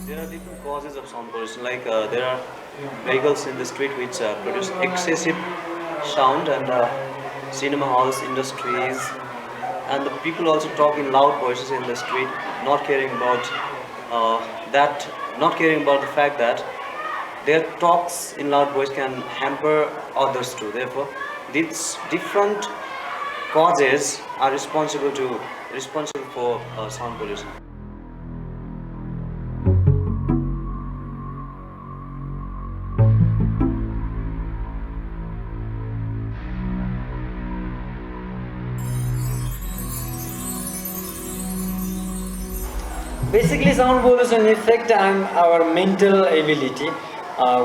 There are different causes of sound pollution. Like there are vehicles in the street which produce excessive sound, and cinema halls, industries, and the people also talk in loud voices in the street, not caring about that, not caring about the fact that their talks in loud voice can hamper others too. Therefore, these different causes are responsible for sound pollution. Basically, sound pollution affect on our mental ability.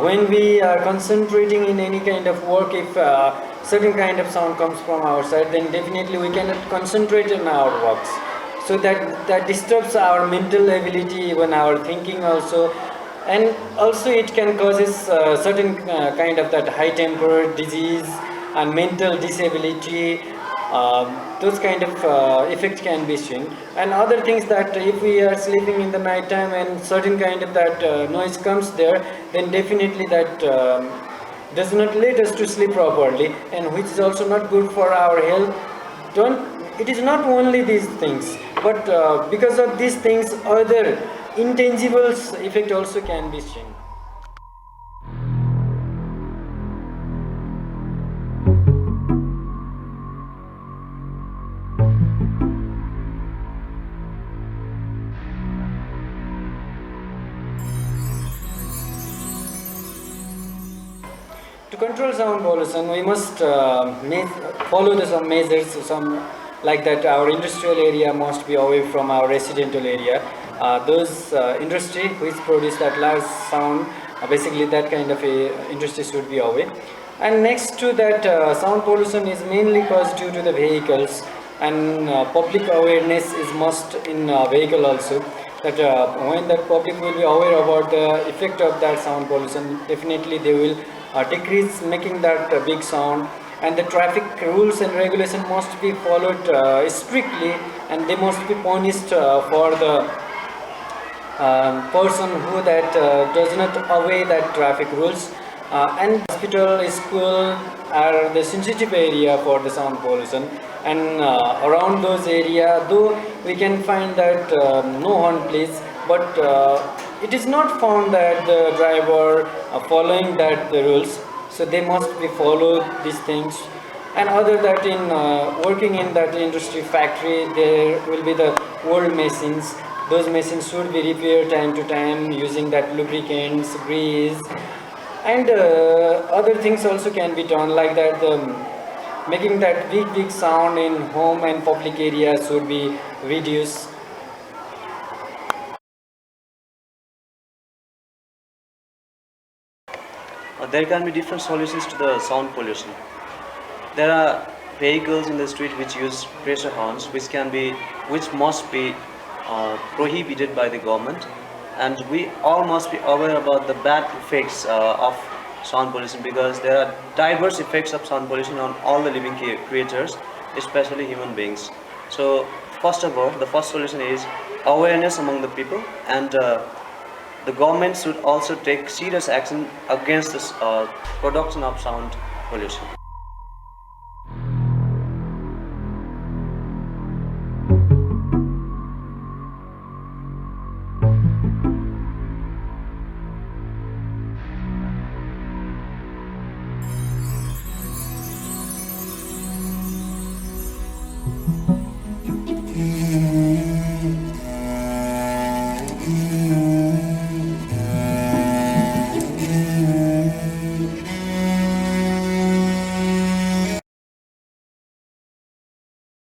When we are concentrating in any kind of work, if certain kind of sound comes from our side, then definitely we cannot concentrate in our works. So that disturbs our mental ability, even our thinking also, and also it can causes certain kind of that high temper disease and mental disability. Those kind of effects can be seen, and other things that if we are sleeping in the night time and certain kind of that noise comes there, then definitely that does not let us to sleep properly, and which is also not good for our health. Don't, it is not only these things, but because of these things other intangibles effect also can be seen. To control sound pollution, we must follow some measures, some like that. Our industrial area must be away from our residential area. Those industry which produce that large sound, basically that kind of a industry should be away. And next to that, sound pollution is mainly caused due to the vehicles, and public awareness is must in vehicle also. That when the public will be aware about the effect of that sound pollution, definitely they will decrease making that big sound. And the traffic rules and regulation must be followed strictly, and they must be punished for the person who that does not obey that traffic rules. And hospital, school are the sensitive area for the sound pollution, and around those area, though we can find that no horn place, but it is not found that the driver following that the rules, so they must be followed these things. And other that in working in that industry factory, there will be the old machines. Those machines should be repaired time to time using that lubricants, grease, and other things also can be done like that. Making that big sound in home and public areas should be reduced. There can be different solutions to the sound pollution. There are vehicles in the street which use pressure horns, which must be prohibited by the government, and we all must be aware about the bad effects of sound pollution, because there are diverse effects of sound pollution on all the living creatures, especially human beings. So, first of all, the first solution is awareness among the people, and the government should also take serious action against this production of sound pollution.